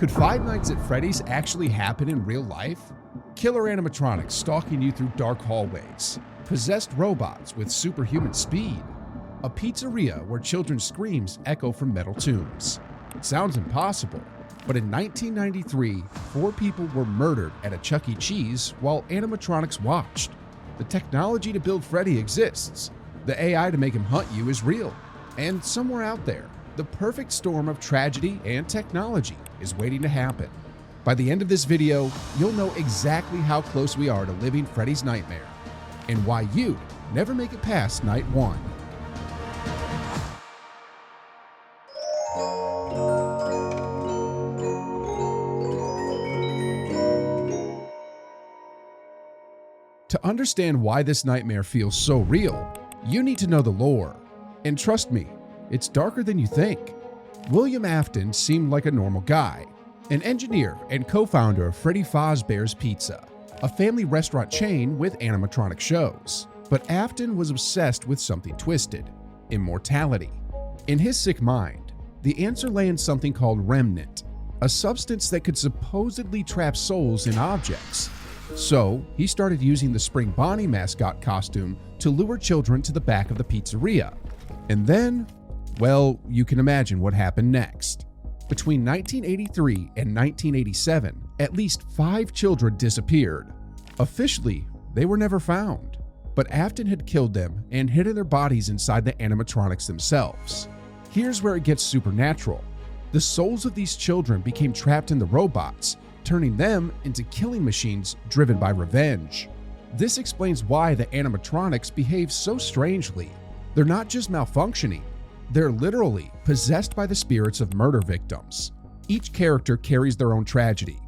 Could Five Nights at Freddy's actually happen in real life? Killer animatronics stalking you through dark hallways, possessed robots with superhuman speed, a pizzeria where children's screams echo from metal tombs. It sounds impossible, but in 1993, 4 people were murdered at a Chuck E. Cheese while animatronics watched. The technology to build Freddy exists. The AI to make him hunt you is real. And somewhere out there, the perfect storm of tragedy and technology is waiting to happen. By the end of this video, you'll know exactly how close we are to living Freddy's nightmare and why you'd never make it past night 1. To understand why this nightmare feels so real, you need to know the lore. And trust me, it's darker than you think. William Afton seemed like a normal guy, an engineer and co-founder of Freddy Fazbear's Pizza, a family restaurant chain with animatronic shows. But Afton was obsessed with something twisted: immortality. In his sick mind, the answer lay in something called remnant, a substance that could supposedly trap souls in objects. So he started using the Spring Bonnie mascot costume to lure children to the back of the pizzeria. And then, well, you can imagine what happened next. Between 1983 and 1987, at least 5 children disappeared. Officially, they were never found, but Afton had killed them and hidden their bodies inside the animatronics themselves. Here's where it gets supernatural. The souls of these children became trapped in the robots, turning them into killing machines driven by revenge. This explains why the animatronics behave so strangely. They're not just malfunctioning, they're literally possessed by the spirits of murder victims. Each character carries their own tragedy.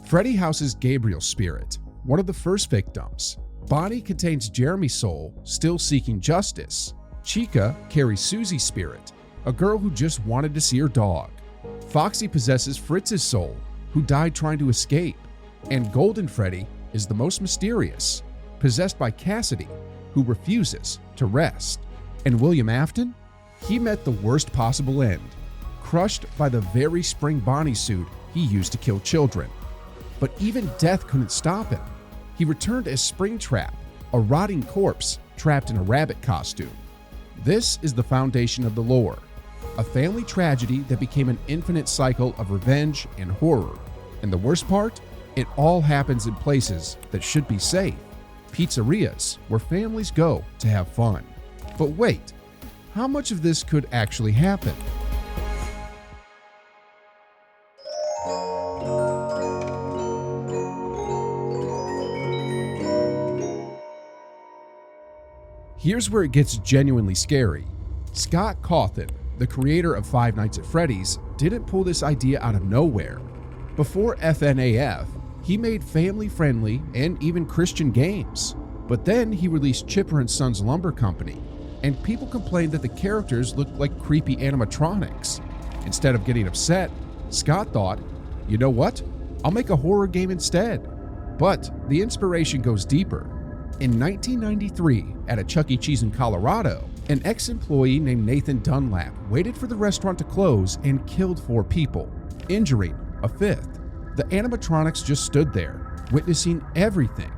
Freddy houses Gabriel's spirit, one of the first victims. Bonnie contains Jeremy's soul, still seeking justice. Chica carries Susie's spirit, a girl who just wanted to see her dog. Foxy possesses Fritz's soul, who died trying to escape. And Golden Freddy is the most mysterious, possessed by Cassidy, who refuses to rest. And William Afton? He met the worst possible end, crushed by the very Spring Bonnie suit he used to kill children. But even death couldn't stop him. He returned as Springtrap, a rotting corpse trapped in a rabbit costume. This is the foundation of the lore, a family tragedy that became an infinite cycle of revenge and horror. And the worst part? It all happens in places that should be safe. Pizzerias where families go to have fun. But wait, how much of this could actually happen? Here's where it gets genuinely scary. Scott Cawthon, the creator of Five Nights at Freddy's, didn't pull this idea out of nowhere. Before FNAF, he made family-friendly and even Christian games. But then he released Chipper & Sons Lumber Company, and people complained that the characters looked like creepy animatronics. Instead of getting upset, Scott thought, you know what? I'll make a horror game instead. But the inspiration goes deeper. In 1993, at a Chuck E. Cheese in Colorado, an ex-employee named Nathan Dunlap waited for the restaurant to close and killed 4 people, injuring a 5th. The animatronics just stood there, witnessing everything.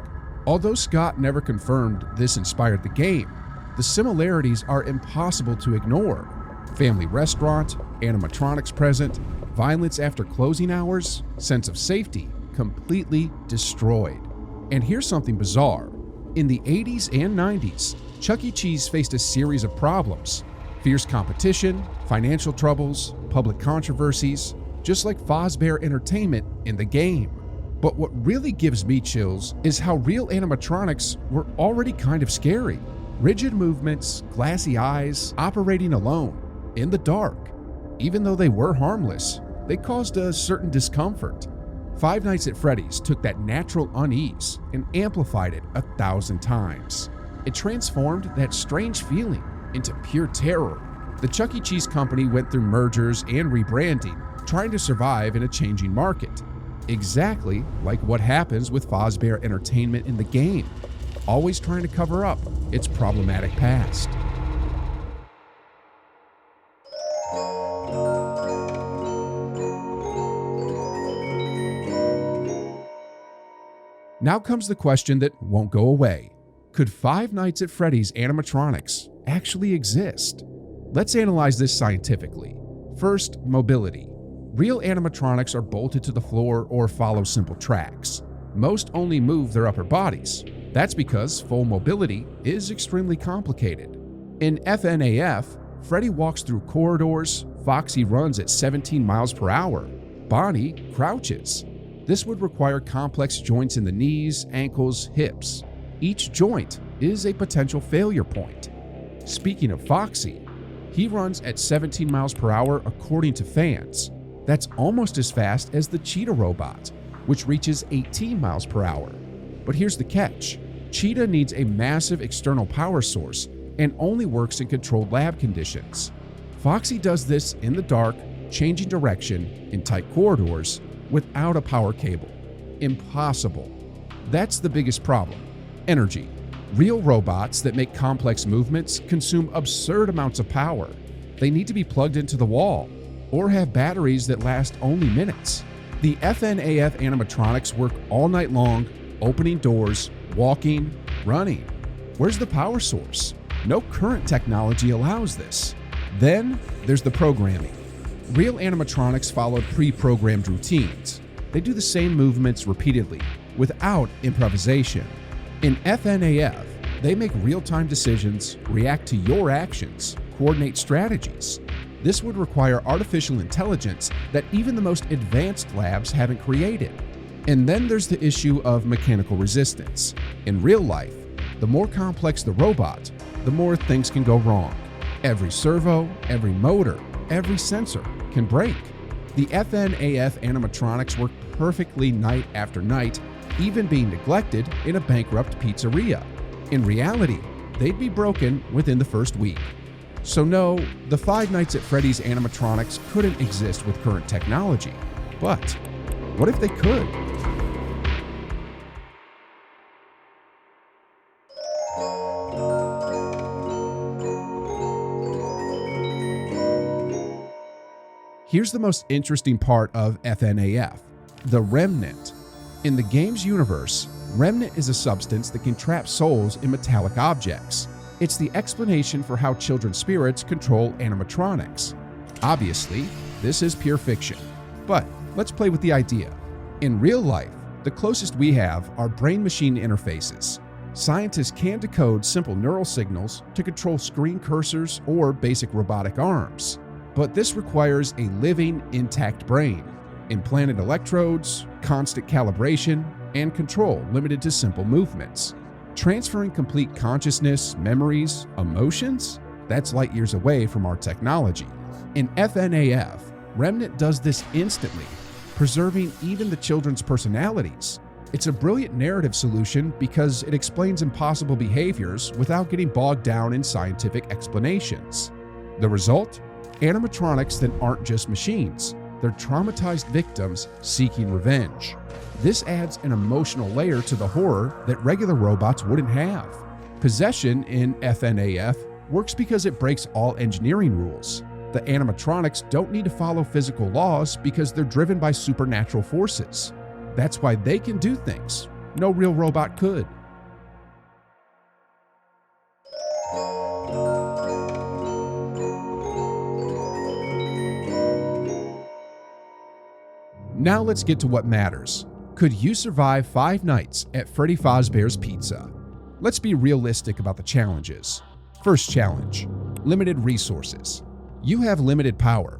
Although Scott never confirmed this inspired the game, the similarities are impossible to ignore. Family restaurant, animatronics present, violence after closing hours, sense of safety completely destroyed. And here's something bizarre. In the 80s and 90s, Chuck E. Cheese faced a series of problems: fierce competition, financial troubles, public controversies, just like Fazbear Entertainment in the game. But what really gives me chills is how real animatronics were already kind of scary. Rigid movements, glassy eyes, operating alone, in the dark. Even though they were harmless, they caused a certain discomfort. Five Nights at Freddy's took that natural unease and amplified it 1,000 times. It transformed that strange feeling into pure terror. The Chuck E. Cheese company went through mergers and rebranding, trying to survive in a changing market. Exactly like what happens with Fazbear Entertainment in the game, always trying to cover up its problematic past. Now comes the question that won't go away. Could Five Nights at Freddy's animatronics actually exist? Let's analyze this scientifically. First, mobility. Real animatronics are bolted to the floor or follow simple tracks. Most only move their upper bodies. That's because full mobility is extremely complicated. In FNAF, Freddy walks through corridors, Foxy runs at 17 miles per hour, Bonnie crouches. This would require complex joints in the knees, ankles, hips. Each joint is a potential failure point. Speaking of Foxy, he runs at 17 miles per hour according to fans. That's almost as fast as the Cheetah robot, which reaches 18 miles per hour. But here's the catch. Cheetah needs a massive external power source and only works in controlled lab conditions. Foxy does this in the dark, changing direction in tight corridors without a power cable. Impossible. That's the biggest problem. Energy. Real robots that make complex movements consume absurd amounts of power. They need to be plugged into the wall or have batteries that last only minutes. The FNAF animatronics work all night long, opening doors, walking, running. Where's the power source? No current technology allows this. Then there's the programming. Real animatronics follow pre-programmed routines. They do the same movements repeatedly, without improvisation. In FNAF, they make real-time decisions, react to your actions, coordinate strategies. This would require artificial intelligence that even the most advanced labs haven't created. And then there's the issue of mechanical resistance. In real life, the more complex the robot, the more things can go wrong. Every servo, every motor, every sensor can break. The FNAF animatronics work perfectly night after night, even being neglected in a bankrupt pizzeria. In reality, they'd be broken within the first week. So no, the Five Nights at Freddy's animatronics couldn't exist with current technology. But what if they could? Here's the most interesting part of FNAF, the remnant. In the game's universe, remnant is a substance that can trap souls in metallic objects. It's the explanation for how children's spirits control animatronics. Obviously, this is pure fiction, but let's play with the idea. In real life, the closest we have are brain-machine interfaces. Scientists can decode simple neural signals to control screen cursors or basic robotic arms. But this requires a living, intact brain, implanted electrodes, constant calibration, and control limited to simple movements. Transferring complete consciousness, memories, emotions? That's light years away from our technology. In FNAF, Remnant does this instantly, preserving even the children's personalities. It's a brilliant narrative solution because it explains impossible behaviors without getting bogged down in scientific explanations. The result? Animatronics that aren't just machines. They're traumatized victims seeking revenge. This adds an emotional layer to the horror that regular robots wouldn't have. Possession in FNAF works because it breaks all engineering rules. The animatronics don't need to follow physical laws because they're driven by supernatural forces. That's why they can do things no real robot could. Now let's get to what matters. Could you survive 5 nights at Freddy Fazbear's Pizza? Let's be realistic about the challenges. First challenge, limited resources. You have limited power.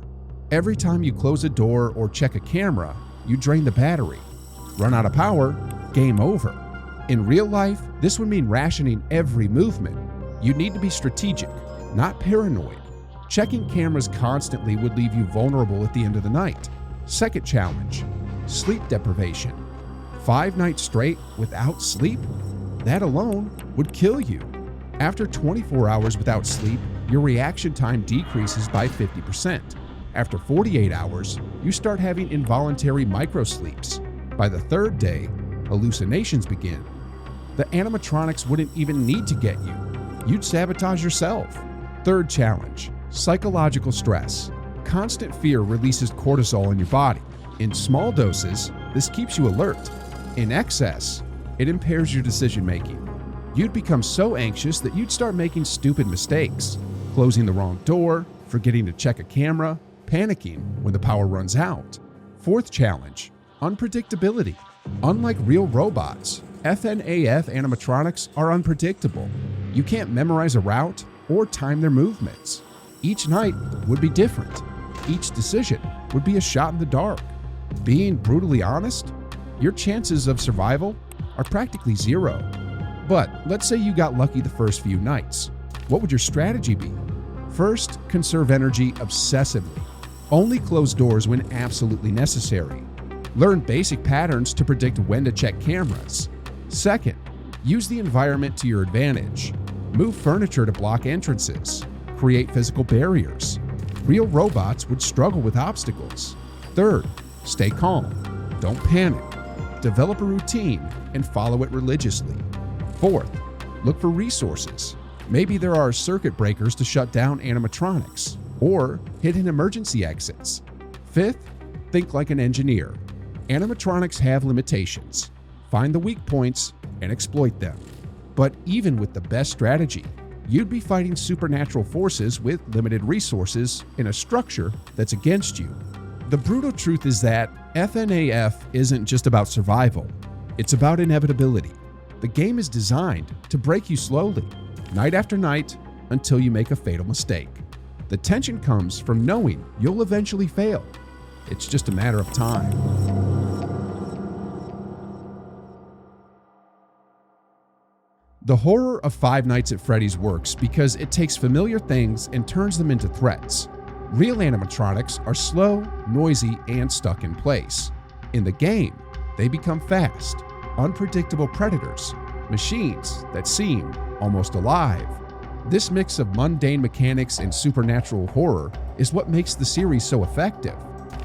Every time you close a door or check a camera, you drain the battery. Run out of power, game over. In real life, this would mean rationing every movement. You need to be strategic, not paranoid. Checking cameras constantly would leave you vulnerable at the end of the night. Second challenge, sleep deprivation. 5 nights straight without sleep? That alone would kill you. After 24 hours without sleep, your reaction time decreases by 50%. After 48 hours, you start having involuntary microsleeps. By the 3rd day, hallucinations begin. The animatronics wouldn't even need to get you. You'd sabotage yourself. Third challenge, psychological stress. Constant fear releases cortisol in your body. In small doses, this keeps you alert. In excess, it impairs your decision making. You'd become so anxious that you'd start making stupid mistakes, closing the wrong door, forgetting to check a camera, panicking when the power runs out. Fourth challenge, unpredictability. Unlike real robots, FNAF animatronics are unpredictable. You can't memorize a route or time their movements. Each night would be different. Each decision would be a shot in the dark. Being brutally honest, your chances of survival are practically zero. But let's say you got lucky the first few nights. What would your strategy be? First, conserve energy obsessively. Only close doors when absolutely necessary. Learn basic patterns to predict when to check cameras. Second, use the environment to your advantage. Move furniture to block entrances. Create physical barriers. Real robots would struggle with obstacles. Third, stay calm. Don't panic. Develop a routine and follow it religiously. Fourth, look for resources. Maybe there are circuit breakers to shut down animatronics or hidden emergency exits. Fifth, think like an engineer. Animatronics have limitations. Find the weak points and exploit them. But even with the best strategy, you'd be fighting supernatural forces with limited resources in a structure that's against you. The brutal truth is that FNAF isn't just about survival, it's about inevitability. The game is designed to break you slowly, night after night, until you make a fatal mistake. The tension comes from knowing you'll eventually fail. It's just a matter of time. The horror of Five Nights at Freddy's works because it takes familiar things and turns them into threats. Real animatronics are slow, noisy, and stuck in place. In the game, they become fast, unpredictable predators, machines that seem almost alive. This mix of mundane mechanics and supernatural horror is what makes the series so effective.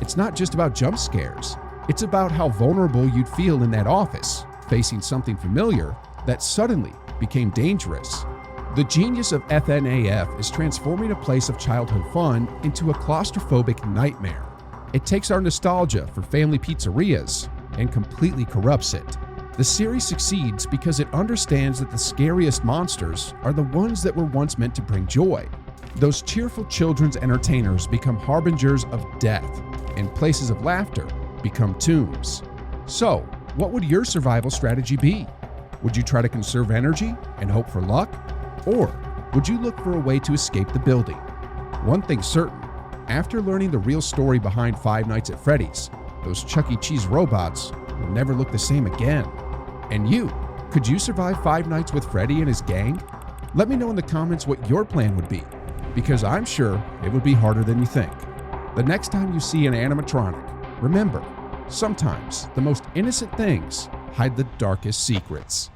It's not just about jump scares, it's about how vulnerable you'd feel in that office, facing something familiar that suddenly became dangerous. The genius of FNAF is transforming a place of childhood fun into a claustrophobic nightmare. It takes our nostalgia for family pizzerias and completely corrupts it. The series succeeds because it understands that the scariest monsters are the ones that were once meant to bring joy. Those cheerful children's entertainers become harbingers of death, and places of laughter become tombs. So, what would your survival strategy be? Would you try to conserve energy and hope for luck? Or would you look for a way to escape the building? One thing's certain, after learning the real story behind Five Nights at Freddy's, those Chuck E. Cheese robots will never look the same again. And you, could you survive 5 nights with Freddy and his gang? Let me know in the comments what your plan would be, because I'm sure it would be harder than you think. The next time you see an animatronic, remember, sometimes the most innocent things hide the darkest secrets.